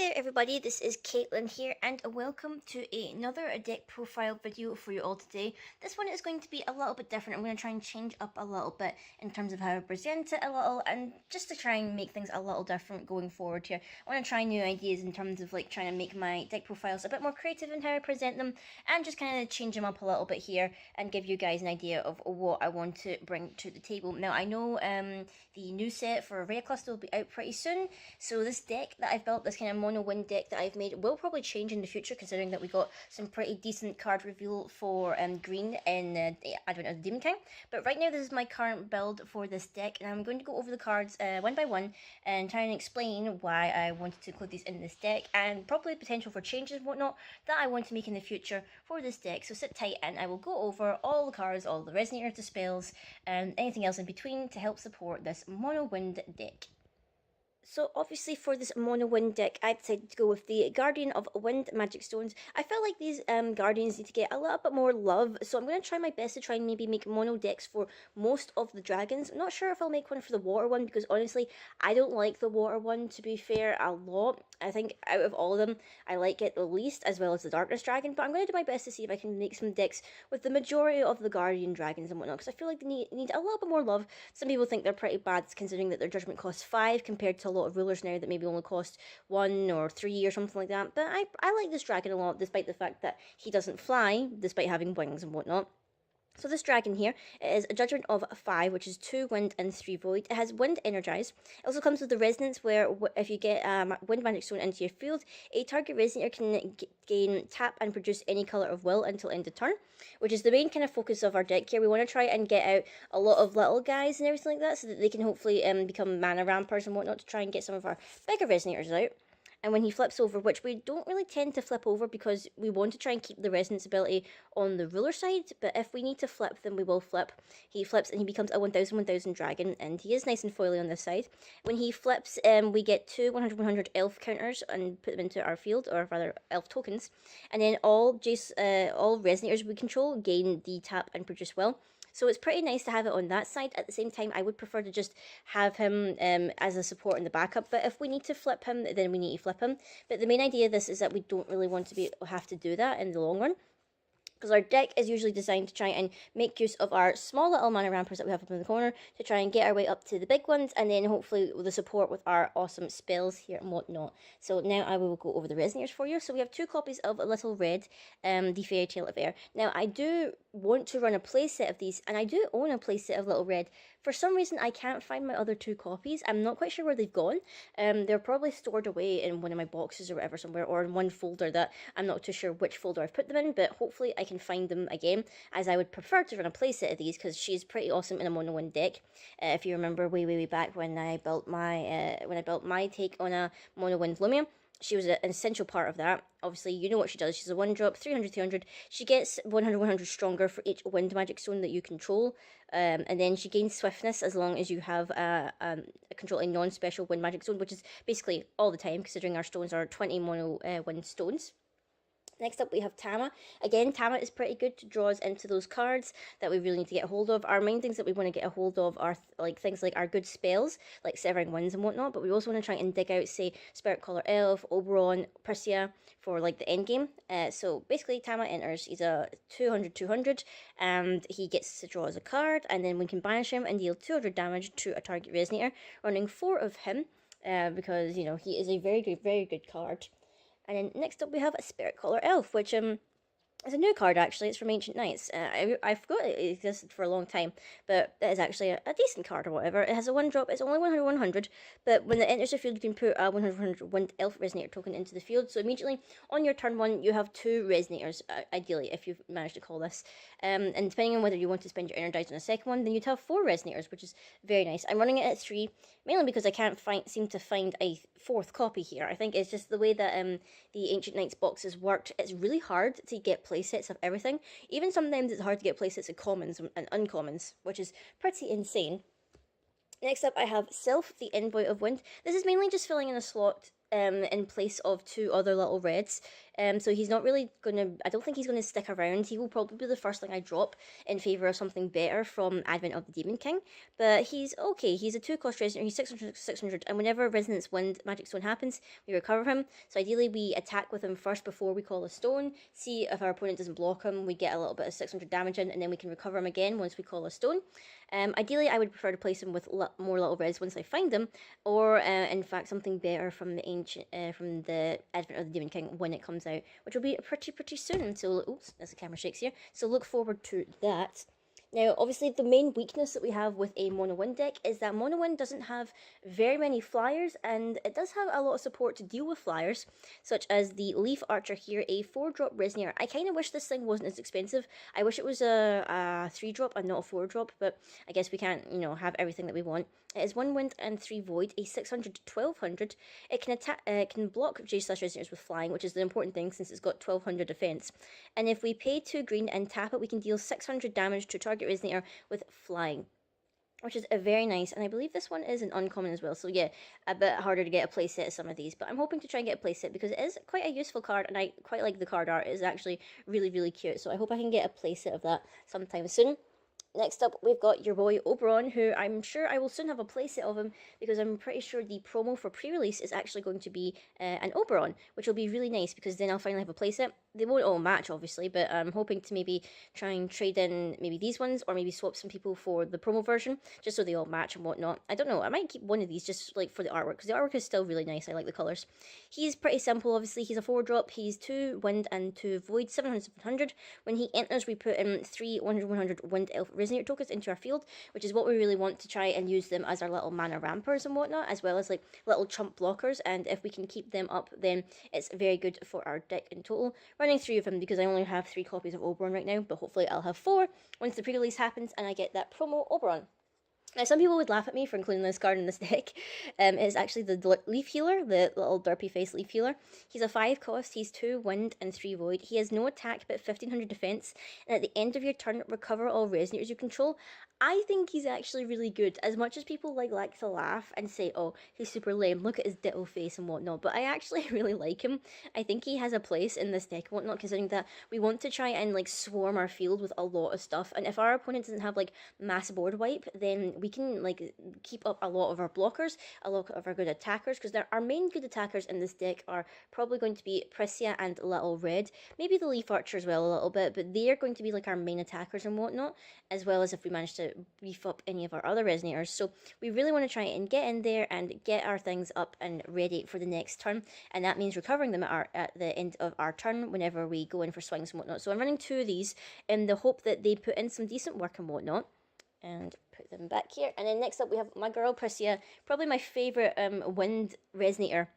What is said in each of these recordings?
there everybody, this is Caitlin here and welcome to another deck profile video for you all today. This one is going to be a little bit different. I'm going to try and change up a little bit in terms of how I present it a little, and just to try and make things a little different going forward here. I want to try new ideas in terms of like trying to make my deck profiles a bit more creative in how I present them, and just kind of change them up a little bit here and give you guys an idea of what I want to bring to the table. Now I know the new set for Rare Cluster will be out pretty soon, so this deck that I've built, this kind of mono wind deck that I've made, will probably change in the future, considering that we got some pretty decent card reveal for green in the Advent of the Demon King. But right now this is my current build for this deck, and I'm going to go over the cards one by one and try and explain why I wanted to include these in this deck, and probably potential for changes and whatnot that I want to make in the future for this deck. So sit tight and I will go over all the cards, all the Resonators, the spells, and anything else in between to help support this mono wind deck. So obviously for this mono wind deck, I decided to go with the Guardian of Wind Magic Stones. I felt like these Guardians need to get a little bit more love, so I'm going to try my best to try and maybe make mono decks for most of the dragons. I'm not sure if I'll make one for the water one, because honestly, I don't like the water one, to be fair, a lot. I think out of all of them, I like it the least, as well as the Darkness Dragon, but I'm going to do my best to see if I can make some decks with the majority of the Guardian Dragons and whatnot, because I feel like they need a little bit more love. Some people think they're pretty bad, considering that their judgment costs 5 compared to a lot of rulers now that maybe only cost 1 or 3 or something like that. But I like this dragon a lot, despite the fact that he doesn't fly, despite having wings and whatnot. So this dragon here is a judgment of 5, which is 2 wind and 3 void. It has wind energize. It also comes with the resonance, where if you get wind magic stone into your field, a target resonator can gain tap and produce any color of will until end of turn, which is the main kind of focus of our deck here. We want to try and get out a lot of little guys and everything like that, so that they can hopefully become mana rampers and whatnot, to try and get some of our bigger resonators out. And when he flips over, which we don't really tend to flip over because we want to try and keep the resonance ability on the ruler side, but if we need to flip, then we will flip. He flips and he becomes a 1000 dragon, and he is nice and foily on this side. When he flips, we get 2 100 elf counters and put them into our field, or rather elf tokens, and then all resonators we control gain the tap and produce will. So it's pretty nice to have it on that side. At the same time, I would prefer to just have him as a support in the backup. But if we need to flip him, then we need to flip him. But the main idea of this is that we don't really want to have to do that in the long run, because our deck is usually designed to try and make use of our small little mana rampers that we have up in the corner to try and get our way up to the big ones, and then hopefully with the support with our awesome spells here and whatnot. So now I will go over the Resonators for you. So we have 2 copies of Little Red, the Fairy Tale of Air. Now I do want to run a playset of these, and I do own a playset of Little Red. For some reason, I can't find my other 2 copies. I'm not quite sure where they've gone. They're probably stored away in one of my boxes or whatever somewhere, or in one folder that I'm not too sure which folder I've put them in, but hopefully I can find them again, as I would prefer to run a playset of these, because she's pretty awesome in a mono wind deck. If you remember way back when I built my take on a mono wind Lumia, she was an essential part of that. Obviously, you know what she does. She's a 1-drop, 300. She gets 100 stronger for each wind magic stone that you control. And then she gains swiftness as long as you have control a non-special wind magic stone, which is basically all the time, considering our stones are 20 mono wind stones. Next up, we have Tama. Again, Tama is pretty good to draw us into those cards that we really need to get a hold of. Our main things that we want to get a hold of are things like our good spells, like Severing Winds and whatnot, but we also want to try and dig out, say, Spirit Caller Elf, Oberon, Pricia, for like the end game. So basically, Tama enters. He's a 200, and he gets to draw as a card, and then we can banish him and deal 200 damage to a target Resonator, running 4 of him, because, you know, he is a very good card. And then next up we have a Spirit Caller Elf, which it's a new card actually. It's from Ancient Knights. I forgot it existed for a long time, but it is actually a decent card or whatever. It has a 1-drop. It's only 100, but when it enters the field, you can put a 100 Wind Elf Resonator token into the field. So immediately on your turn 1, you have 2 Resonators, ideally, if you've managed to call this. And depending on whether you want to spend your Energize on a second one, then you'd have 4 Resonators, which is very nice. I'm running it at 3, mainly because I can't seem to find a 4th copy here. I think it's just the way that the Ancient Knights boxes worked. It's really hard to get playsets of everything. Even sometimes it's hard to get playsets of commons and uncommons, which is pretty insane. Next up, I have Silph, the Envoy of Wind. This is mainly just filling in a slot in place of 2 other little reds. So he's not really gonna, I don't think he's gonna stick around. He will probably be the first thing I drop in favour of something better from Advent of the Demon King. But he's okay. He's a 2-cost Resonator. He's 600, 600, and whenever Resonance Wind Magic Stone happens, we recover him. So ideally we attack with him first before we call a stone, see if our opponent doesn't block him, we get a little bit of 600 damage in, and then we can recover him again once we call a stone. Ideally, I would prefer to place him with more little res once I find them, or in fact something better from the ancient, from the Advent of the Demon King when it comes out, which will be pretty soon. So, oops, as the camera shakes here. So look forward to that. Now, obviously, the main weakness that we have with a Mono Wind deck is that Mono Wind doesn't have very many flyers, and it does have a lot of support to deal with flyers, such as the Leaf Archer here, a 4-drop Resonator. I kind of wish this thing wasn't as expensive. I wish it was a 3-drop and not a 4-drop, but I guess we can't, you know, have everything that we want. It is 1 wind and 3 void, a 600 to 1200. It can attack, can block J/Resonators with flying, which is the important thing since it's got 1200 defense. And if we pay 2 green and tap it, we can deal 600 damage to target Resonator with flying, which is a very nice. And I believe this one is an uncommon as well. So yeah, a bit harder to get a playset of some of these, but I'm hoping to try and get a playset because it is quite a useful card, and I quite like the card art. It is actually really cute. So I hope I can get a playset of that sometime soon. Next up, we've got your boy Oberon, who I'm sure I will soon have a playset of him, because I'm pretty sure the promo for pre-release is actually going to be an Oberon, which will be really nice, because then I'll finally have a playset. They won't all match, obviously, but I'm hoping to maybe try and trade in maybe these ones, or maybe swap some people for the promo version, just so they all match and whatnot. I don't know, I might keep one of these just like for the artwork, because the artwork is still really nice. I like the colours. He's pretty simple, obviously. He's a 4-drop, he's 2 wind and 2 void, 700, 700. When he enters, we put in 3 100, 100 wind elf Resonator tokens into our field, which is what we really want to try and use them as our little mana rampers and whatnot, as well as like little chump blockers. And if we can keep them up, then it's very good for our deck in total. Running 3 of them because I only have 3 copies of Oberon right now, but hopefully I'll have 4 once the pre-release happens and I get that promo Oberon. Now, some people would laugh at me for including this card in this deck. It's actually the Leaf Healer, the little derpy face Leaf Healer. He's a 5-cost, he's 2 wind and 3 void. He has no attack but 1500 defense, and at the end of your turn, recover all Resonators you control. I think he's actually really good. As much as people like to laugh and say, oh, he's super lame, look at his ditto face and whatnot, but I actually really like him. I think he has a place in this deck and whatnot, considering that we want to try and like swarm our field with a lot of stuff, and if our opponent doesn't have like mass board wipe, then we can like keep up a lot of our blockers, a lot of our good attackers, because our main good attackers in this deck are probably going to be Pricia and Little Red, maybe the Leaf Archer as well a little bit, but they're going to be like our main attackers and whatnot, as well as if we manage to beef up any of our other Resonators. So we really want to try and get in there and get our things up and ready for the next turn, and that means recovering them at the end of our turn whenever we go in for swings and whatnot. So I'm running 2 of these in the hope that they put in some decent work and whatnot, and put them back here. And then next up we have my girl Pricia, probably my favourite wind Resonator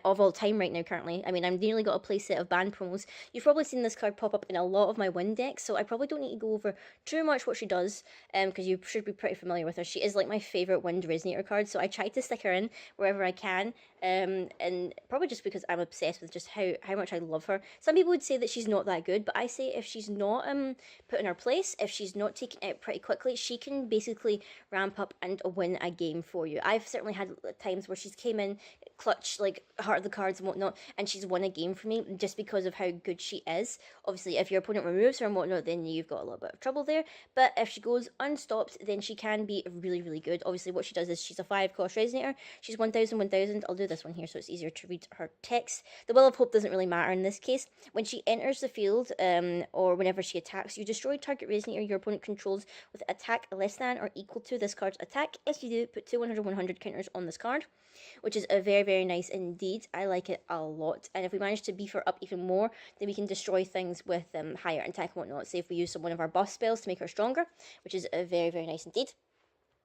of all time right now currently. I mean, I've nearly got a playset of band promos. You've probably seen this card pop up in a lot of my wind decks, so I probably don't need to go over too much what she does, because you should be pretty familiar with her. She is like my favourite wind Resonator card, so I try to stick her in wherever I can, and probably just because I'm obsessed with just how much I love her. Some people would say that she's not that good, but I say if she's not put in her place, if she's not taken out pretty quickly, she can basically ramp up and win a game for you. I've certainly had times where she's came in, clutch like heart of the cards and whatnot, and she's won a game for me just because of how good she is. Obviously, if your opponent removes her and whatnot, then you've got a little bit of trouble there, but if she goes unstopped, then she can be really good. Obviously, what she does is she's a 5-cost Resonator. She's 1000, 1000. I'll do this one here so it's easier to read her text. The Will of Hope doesn't really matter in this case. When she enters the field, or whenever she attacks, you destroy target Resonator your opponent controls with attack less than or equal to this card's attack. If you do, put 2 100, 100 counters on this card, which is a very nice indeed. I like it a lot, and if we manage to beef her up even more, then we can destroy things with higher attack and whatnot. Say if we use one of our buff spells to make her stronger, which is a very nice indeed.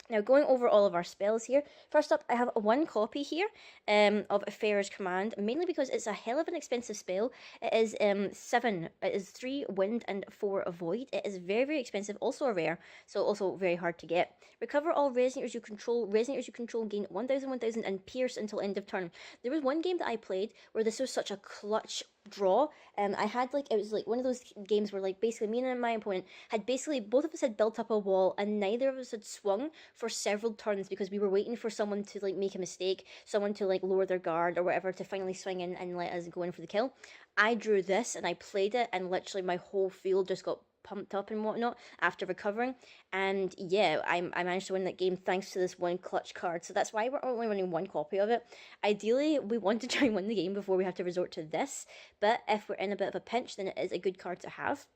Now, going over all of our spells here, first up, I have 1 copy here of Faerur's Command, mainly because it's a hell of an expensive spell. It is 7, it is 3 wind and 4 void. It is very expensive, also a rare, so also very hard to get. Recover all Resonators you control. Resonators you control gain 1000, 1000 and pierce until end of turn. There was one game that I played where this was such a clutch draw. I had like, it was like one of those games where like basically me and my opponent had basically, both of us had built up a wall and neither of us had swung for several turns because we were waiting for someone to like make a mistake, someone to like lower their guard or whatever to finally swing in and let us go in for the kill. I drew this and I played it and literally my whole field just got pumped up and whatnot after recovering. And yeah, I managed to win that game thanks to this one clutch card. So that's why we're only running one copy of it. Ideally, we want to try and win the game before we have to resort to this. But if we're in a bit of a pinch, then it is a good card to have.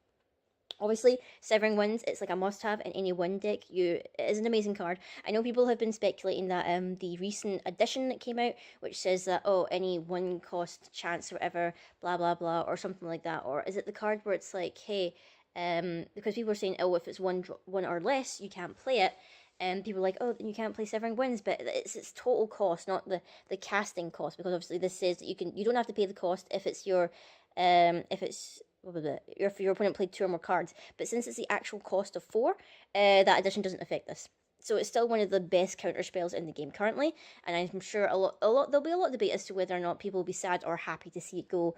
Obviously, Severing Winds, it's like a must-have in any wind deck. It is an amazing card. I know people have been speculating that the recent edition that came out, which says that, oh, any one cost chance or whatever, blah, blah, blah, or something like that. Or is it the card where it's like, hey, because people are saying, oh, if it's one or less, you can't play it. And people are like, oh, then you can't play Severing Winds, but it's its total cost, not the casting cost, because obviously this says that you don't have to pay the cost if it's your, if your opponent played 2 or more cards. But since it's the actual cost of 4, that addition doesn't affect this. So it's still one of the best counter spells in the game currently, and I'm sure there'll be a lot of debate as to whether or not people will be sad or happy to see it go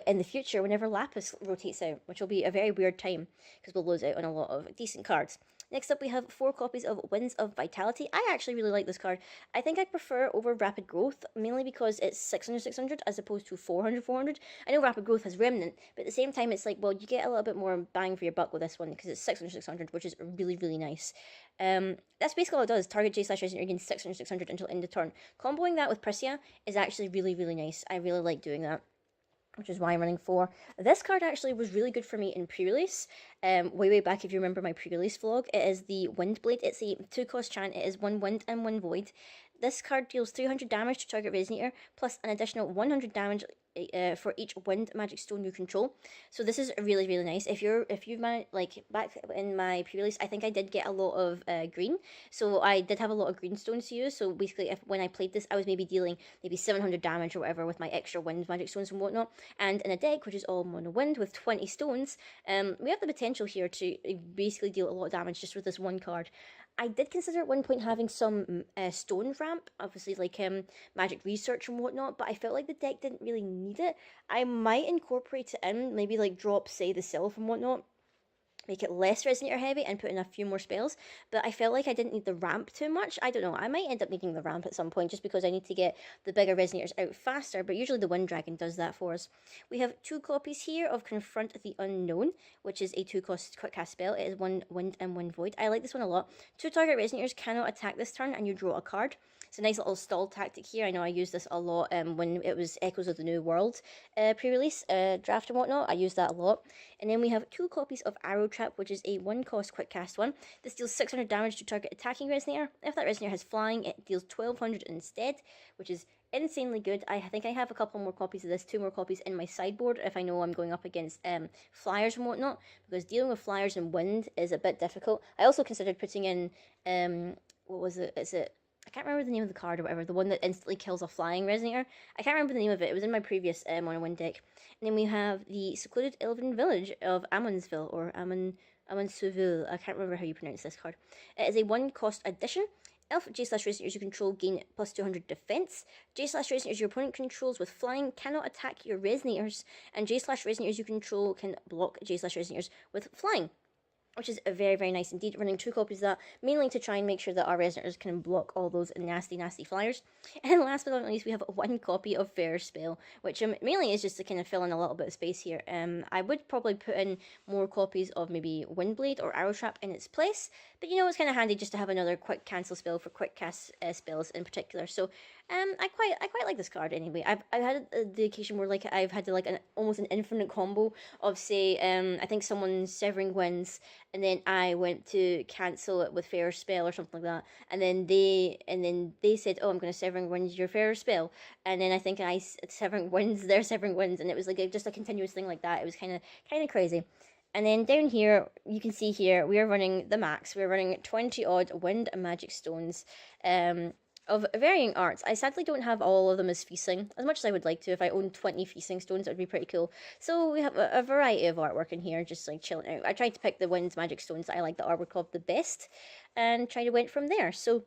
in the future whenever Lapis rotates out, which will be a very weird time because we'll lose out on a lot of decent cards. Next up, we have 4 copies of Winds of Vitality. I actually really like this card. I think I prefer over Rapid Growth, mainly because it's 600/600 as opposed to 400/400. I know Rapid Growth has Remnant, but at the same time, it's like, well, you get a little bit more bang for your buck with this one because it's 600/600, which is really, really nice. That's basically all it does. Target J/Resonator gains 600/600 until end of turn. Comboing that with Pricia is actually really, really nice. I really like doing that, which is why I'm running 4. This card actually was really good for me in pre-release. Way back, if you remember my pre-release vlog, it is the Windblade. It's a 2-cost chant. It is 1 wind and 1 void. This card deals 300 damage to target Resonator, plus an additional 100 damage for each wind magic stone you control. So this is really, really nice. If you've managed, like back in my pre-release, I think I did get a lot of green, so I did have a lot of green stones to use. So basically, when I played this, I was maybe dealing maybe 700 damage or whatever with my extra wind magic stones and whatnot. And in a deck which is all mono wind with 20 stones, we have the potential here to basically deal a lot of damage just with this one card. I did consider at one point having some stone ramp, obviously like magic research and whatnot, but I felt like the deck didn't really need it. I might incorporate it in, maybe like drop, say, the Silph and whatnot, make it less Resonator heavy and put in a few more spells, but I felt like I didn't need the ramp too much. I don't know, I might end up needing the ramp at some point just because I need to get the bigger Resonators out faster, but usually the Wind Dragon does that for us. We have 2 copies here of Confront the Unknown, which is a 2-cost quick cast spell. It is 1 wind and 1 void. I like this one a lot. 2 target Resonators cannot attack this turn and you draw a card. It's a nice little stall tactic here. I know I used this a lot when it was Echoes of the New World pre-release draft and whatnot. I used that a lot. And then we have 2 copies of Arrow Trap, which is a 1-cost quick cast one. This deals 600 damage to target attacking Resonator. If that Resonator has flying, it deals 1200 instead, which is insanely good. I think I have a couple more copies of this, 2 more copies in my sideboard if I know I'm going up against flyers and whatnot, because dealing with flyers and wind is a bit difficult. I also considered putting in, what was it? I can't remember the name of the card or whatever, the one that instantly kills a flying Resonator. I can't remember the name of it. It was in my previous mono wind deck. And then we have the Secluded Elven Village of Amonsulle, or Amonsulle. I can't remember how you pronounce this card. It is a 1-cost addition. Elf J/Resonators you control gain plus 200 defense. J/Resonators your opponent controls with flying cannot attack your Resonators. And J/Resonators you control can block J/Resonators with flying, which is very, very nice indeed. Running 2 copies of that, mainly to try and make sure that our Resonators can block all those nasty, nasty flyers. And last but not least, we have 1 copy of Faerur spell, which mainly is just to kind of fill in a little bit of space here. I would probably put in more copies of maybe Windblade or Arrow Trap in its place, but you know, it's kind of handy just to have another quick cancel spell for quick cast spells in particular. So I quite like this card anyway. I've had the occasion where like I've had to like almost an infinite combo of, say, I think someone's Severing Winds, and then I went to cancel it with Faerur spell or something like that, and then they said, oh, I'm going to Severing Winds your Faerur spell, and then I think I Severing Winds their Severing Winds, and it was like just a continuous thing like that. It was kind of crazy. And then down here, you can see here, we are running the max. We're running 20 odd wind and magic stones of varying arts. I sadly don't have all of them as feasting, as much as I would like to. If I owned 20 feasting stones, that would be pretty cool. So we have a variety of artwork in here, just like chilling out. I tried to pick the wind magic stones that I like the artwork of the best, and try to went from there. So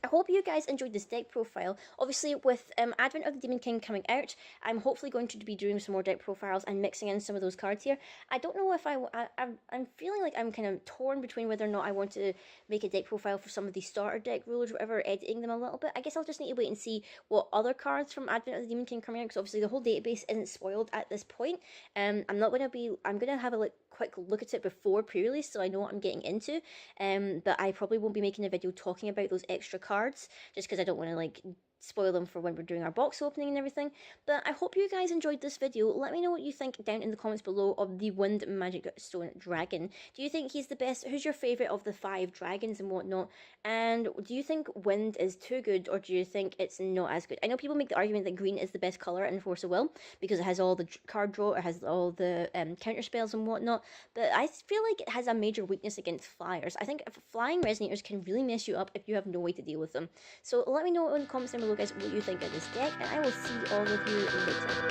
I hope you guys enjoyed this deck profile. Obviously, with Advent of the Demon King coming out, I'm hopefully going to be doing some more deck profiles and mixing in some of those cards here. I don't know if I'm feeling like I'm kind of torn between whether or not I want to make a deck profile for some of the starter deck rulers, whatever, editing them a little bit. I guess I'll just need to wait and see what other cards from Advent of the Demon King coming out, because obviously the whole database isn't spoiled at this point. I'm gonna have a quick look at it before pre-release, so I know what I'm getting into. But I probably won't be making a video talking about those extra cards, just because I don't want to like spoil them for when we're doing our box opening and everything. But I hope you guys enjoyed this video. Let me know what you think down in the comments below of the Wind Magic Stone Dragon. Do you think he's the best? Who's your favourite of the 5 dragons and whatnot? And do you think Wind is too good, or do you think it's not as good? I know people make the argument that green is the best colour in Force of Will because it has all the card draw, it has all the counter spells and whatnot, but I feel like it has a major weakness against flyers. I think flying resonators can really mess you up if you have no way to deal with them. So let me know in the comments down below, guys, what you think of this deck, and I will see all of you later.